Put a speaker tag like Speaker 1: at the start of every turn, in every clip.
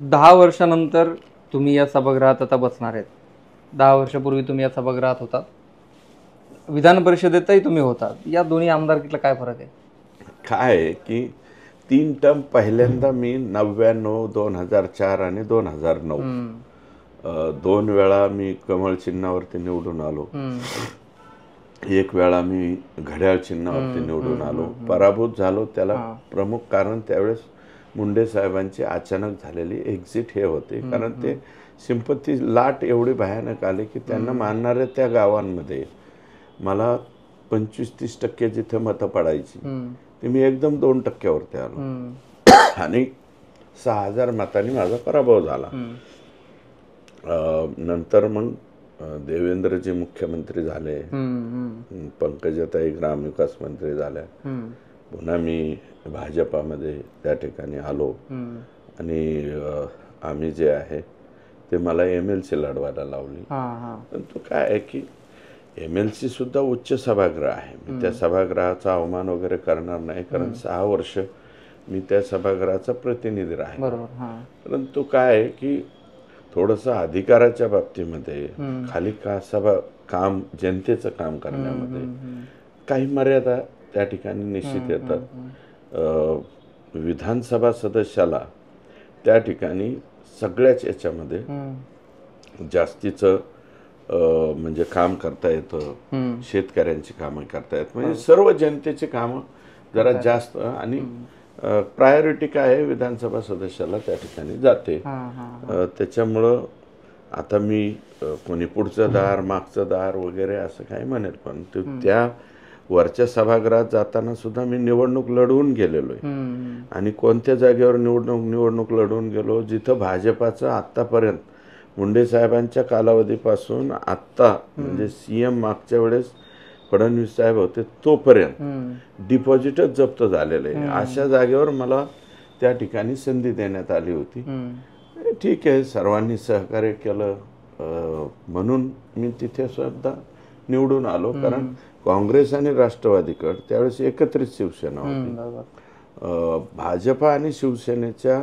Speaker 1: 10 वर्षानंतर तुम्ही या सभागृहात आता बसणार आहेत. 10 वर्षापूर्वी तुम्ही या सभागृहात होता, विधान परिषदेतही तुम्ही होता. या दोन्ही आमदारकीतला काय फरक आहे?
Speaker 2: काय आहे की 3 टर्म पहिल्यांदा मी 99, 2004 आणि 2009 2 वेळा मी कमळ चिन्हावरती निवडून आलो. एक वेळा मी घड्याळ चिन्हावरती निवडून आलो. पराभूत झालो. त्याला प्रमुख कारण त्यावेळेस मुंडे साहेबांची अचानक झालेली एक्झिट हे होते. कारण ते सिंपत्ती लाट एवढी भयानक आली की त्यांना मानणाऱ्या त्या गावांमध्ये मला 25-30% जिथे मतं पडायची ते मी एकदम 2%वरती आलो आणि 6,000 मतांनी माझा पराभव झाला. नंतर मग देवेंद्रजी मुख्यमंत्री झाले, पंकजाताई ग्रामविकास मंत्री झाल्या, पुन्हा मी भाजपामध्ये त्या ठिकाणी आलो आणि आम्ही जे आहे ते मला MLC लढवायला लावली. परंतु काय आहे की MLC सुद्धा उच्च सभागृह आहे. मी त्या सभागृहाचा अवमान वगैरे करणार नाही, कारण 6 वर्ष मी त्या सभागृहाचा प्रतिनिधी राहिलो. परंतु काय आहे की थोडंसं अधिकाराच्या बाबतीमध्ये खाली काम जनतेचं काम करण्यामध्ये काही मर्यादा त्या ठिकाणी निश्चित येतात. विधानसभा सदस्याला त्या ठिकाणी सगळ्याच याच्यामध्ये जास्तीचं म्हणजे काम करता येतं, शेतकऱ्यांची कामं करता येत, म्हणजे सर्व जनतेची कामं जरा जास्त आणि प्रायोरिटी काय आहे विधानसभा सदस्याला त्या ठिकाणी जाते. त्याच्यामुळं आता मी कोणी पुढचं दार मागचं दार वगैरे असं काही म्हणेल, पण त्या वरच्या सभागृहात जाताना सुद्धा मी निवडणूक लढवून गेलेलो आहे. आणि कोणत्या जागेवर निवडणूक लढवून गेलो जिथं भाजपाचं आत्तापर्यंत मुंडे साहेबांच्या कालावधीपासून आत्ता म्हणजे CM मागच्या वेळेस फडणवीस साहेब होते तोपर्यंत डिपॉझिटच जप्त झालेलं आहे. अशा जागेवर मला त्या ठिकाणी संधी देण्यात आली होती. ठीक आहे, सर्वांनी सहकार्य केलं म्हणून मी तिथे सुद्धा निवडून आलो. कारण काँग्रेस आणि राष्ट्रवादीकडे त्यावेळेस एकत्रित शिवसेना होती. भाजपा आणि शिवसेनेच्या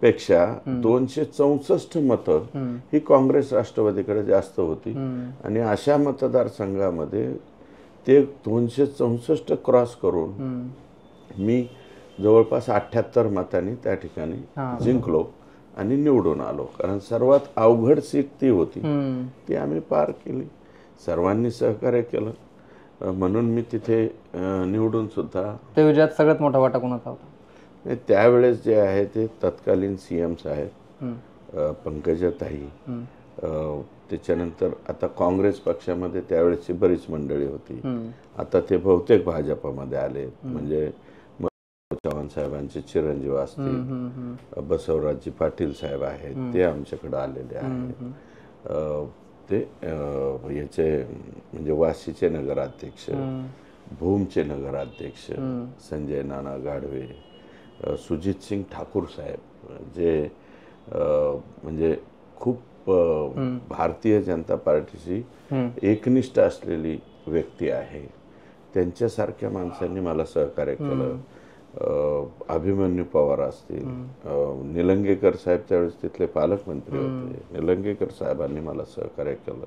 Speaker 2: पेक्षा 264 मतं ही काँग्रेस राष्ट्रवादीकडे जास्त होती आणि अशा मतदारसंघामध्ये ते 264 क्रॉस करून मी जवळपास 78 मतांनी त्या ठिकाणी जिंकलो आणि निवडून आलो. कारण सर्वात अवघड सीट ती होती, ती आम्ही पार केली. सर्वांनी सहकार्य केलं म्हणून मी तिथे निवडून सुद्धा.
Speaker 1: त्या विजयात सगळ्यात मोठा वाटा कोणाचा होता?
Speaker 2: त्यावेळेस जे आहे ते तत्कालीन CM साहेब, पंकजाताई, त्याच्यानंतर आता काँग्रेस पक्षामध्ये त्यावेळेसची बरीच मंडळी होती. आता ते बहुतेक भाजपामध्ये आले, म्हणजे चव्हाण साहेबांचे चिरंजीव असतील, बसवराजजी पाटील साहेब आहेत, ते आमच्याकडे आलेले आहेत. ते याचे म्हणजे वाशीचे नगराध्यक्ष, भूमचे नगराध्यक्ष संजय नाना गाढवे, सुजित सिंग ठाकूर साहेब, जे म्हणजे खूप भारतीय जनता पार्टीची एकनिष्ठ असलेली व्यक्ती आहे, त्यांच्यासारख्या माणसांनी मला सहकार्य केलं. अभिमन्यू पवार असतील, निलंगेकर साहेब त्यावेळेस तिथले पालकमंत्री होते, निलंगेकर साहेबांनी मला सहकार्य केलं.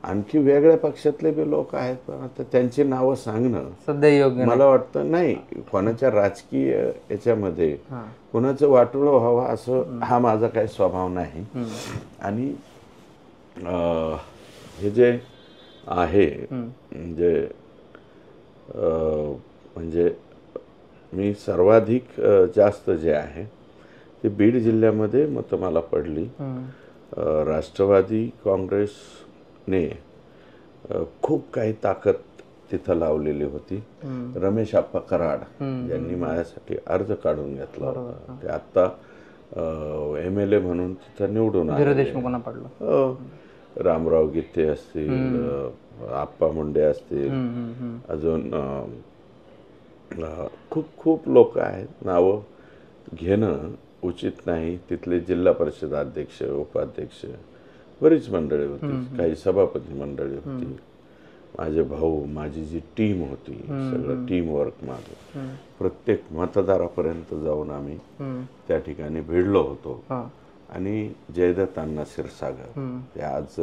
Speaker 2: आणखी वेगळ्या पक्षातले बी लोक आहेत, पण आता त्यांची नावं सांगणं
Speaker 1: सध्या योग्य
Speaker 2: मला वाटतं नाही. कोणाच्या राजकीय याच्यामध्ये कोणाचं वाटोळं व्हावं असं हा माझा काही स्वभाव नाही. आणि हे जे आहे म्हणजे मी सर्वाधिक जास्त जे आहे ते बीड जिल्ह्यामध्ये मतं मला पडली. राष्ट्रवादी काँग्रेसने खूप काही ताकद तिथं लावलेली होती. रमेश आप्पा कराड यांनी माझ्यासाठी अर्ज काढून घेतला होता. ते आत्ता MLA म्हणून तिथं निवडून आले. रामराव गीते असतील, आप्पा मुंडे असतील, अजून खूप लोक आहेत. नावं घेणं उचित नाही. तिथले जिल्हा परिषद अध्यक्ष, उपाध्यक्ष, बरीच मंडळी होती, काही सभापती मंडळी होती. माझे भाऊ, माझी जी टीम होती, सगळं टीम वर्क माझं, प्रत्येक मतदारापर्यंत जाऊन आम्ही त्या ठिकाणी भिडलो होतो. आणि जयदत्तांना क्षीरसागर, ते आज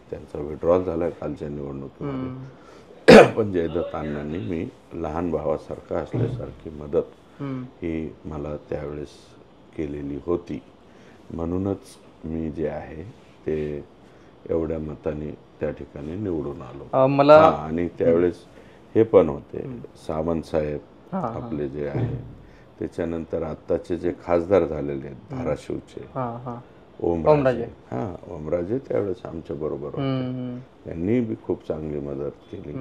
Speaker 2: त्यांचा विड्रॉल झाला कालच्या निवडणुकीमध्ये, पण जयदत्तांनी मी लहान भावासारखा असल्यासारखी मदत ही मला त्यावेळेस केलेली होती. म्हणूनच मी जे आहे ते एवढ्या मताने त्या ठिकाणी निवडून आलो.
Speaker 1: मला
Speaker 2: आणि त्यावेळेस हे पण होते सावंत साहेब आपले जे आहे, त्याच्यानंतर आत्ताचे जे खासदार झालेले आहेत धाराशिवचे ओमराजे, ओमराजे त्यावेळेस आमच्या बरोबर होते. त्यांनी बी खूप चांगली मदत केली.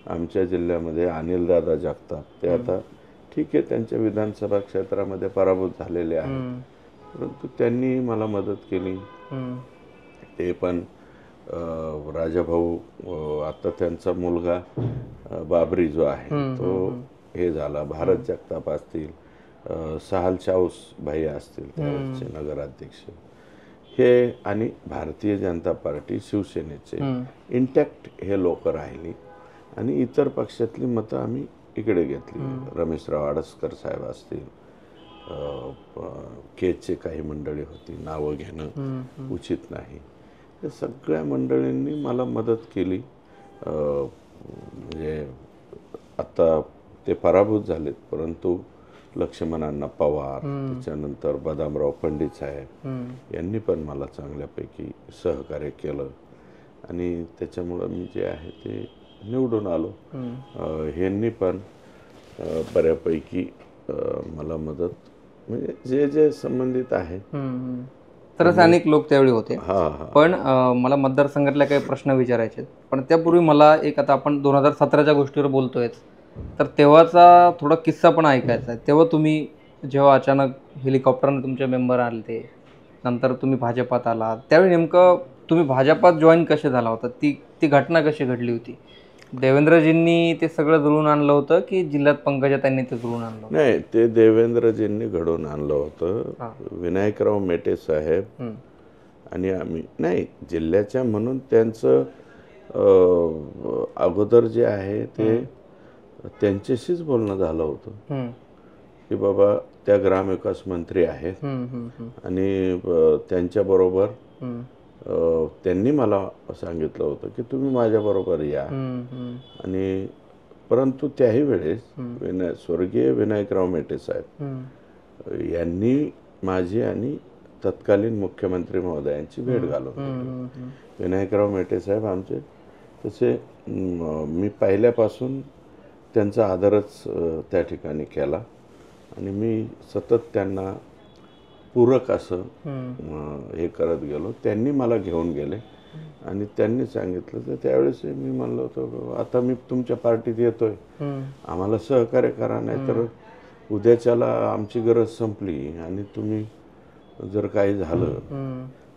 Speaker 2: आमच्या जिल्ह्यामध्ये अनिलदादा जगताप, ते आता ठीक आहे त्यांच्या विधानसभा क्षेत्रामध्ये पराभूत झालेले आहेत, परंतु त्यांनी मला मदत केली. ते पण राजाभाऊ, आता त्यांचा मुलगा बाबरी जो आहे तो हे झाला, भारत जगताप असतील, सहाल चाऊस भाई असतील त्यावेळेचे नगराध्यक्ष, हे आणि भारतीय जनता पार्टी शिवसेनेचे इंटॅक्ट हे लोक राहिली. आणि इतर पक्षातली मतं आम्ही इकडे घेतली. रमेशराव आडसकर साहेब असतील, केजचे काही मंडळी होती, नावं घेणं उचित नाही, या सगळ्या मंडळींनी मला मदत केली. म्हणजे आता ते पराभूत झालेत, परंतु लक्ष्मणांना पवार, त्याच्यानंतर बदामराव पंडित साहेब यांनी पण मला चांगल्यापैकी सहकार्य केलं. आणि त्याच्यामुळं मी जे आहे ते निवडून आलो. ह्यांनी पण बऱ्यापैकी मला मदत, म्हणजे जे जे संबंधित आहे.
Speaker 1: तरच अनेक लोक त्यावेळी होते. पण मला मतदारसंघातल्या काही प्रश्न विचारायचे आहेत. पण त्यापूर्वी मला एक, आता आपण 2017च्या गोष्टीवर बोलतोय, तर तेव्हाचा थोडा किस्सा पण ऐकायचा आहे. तेव्हा तुम्ही जेव्हा अचानक हेलिकॉप्टरने तुमचे मेंबर आले, ते नंतर तुम्ही भाजपात आला, त्यावेळी नेमकं तुम्ही भाजपात जॉईन कसे झाला होता, ती घटना कशी घडली होती? देवेंद्रजींनी ते सगळं जुळून आणलं होतं की जिल्ह्यात पंकजाताईंनी ते जुळून आणलं होतं?
Speaker 2: नाही, ते देवेंद्रजींनी घडवून आणलं होतं. विनायकराव मेटे साहेब आणि आम्ही नाही, जिल्ह्याच्या म्हणून त्यांचं अगोदर जे आहे ते त्यांच्याशीच बोलणं झालं होतं की बाबा त्या ग्रामविकास मंत्री आहेत आणि त्यांच्याबरोबर त्यांनी मला सांगितलं होतं की तुम्ही माझ्याबरोबर या. आणि परंतु त्याही वेळेस स्वर्गीय विनायकराव मेटे साहेब यांनी माझी आणि तत्कालीन मुख्यमंत्री महोदयांची भेट घालून. विनायकराव मेटे साहेब आमचे तसे, मी पहिल्यापासून त्यांचा आदरच त्या ठिकाणी केला आणि मी सतत त्यांना पूरक असं हे करत गेलो. त्यांनी मला घेऊन गेले आणि त्यांनी सांगितलं, तर त्यावेळेस मी म्हणलो होतो आता मी तुमच्या पार्टीत येतोय, आम्हाला सहकार्य करा, नाही तर उद्याच्याला आमची गरज संपली आणि तुम्ही जर काही झालं.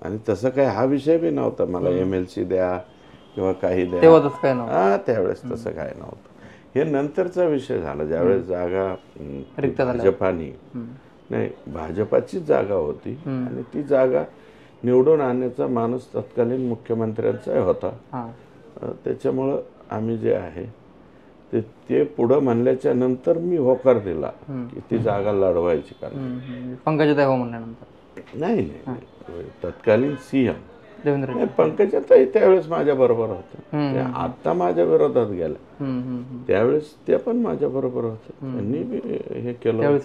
Speaker 2: आणि तसं काही हा विषय बी नव्हता मला MLC द्या किंवा काही द्या, त्यावेळेस तसं काय नव्हतं. हे नंतरचा विषय झाला, ज्यावेळेस जागा भाजपानी, नाही भाजपाचीच जागा होती आणि ती जागा निवडून आणण्याचा माणूस तत्कालीन मुख्यमंत्र्यांचा होता. त्याच्यामुळं आम्ही जे आहे ते पुढं म्हणल्याच्या नंतर मी होकार दिला की ती जागा लढवायची. कारण
Speaker 1: पंकजाताई हो म्हणल्यानंतर
Speaker 2: नाही, तत्कालीन CM पंकजाताई त्यावेळेस माझ्या बरोबर होत्या. आता माझ्या विरोधात गेल्या, त्यावेळेस ते पण माझ्या बरोबर होत्या. त्यांनी हे केलं.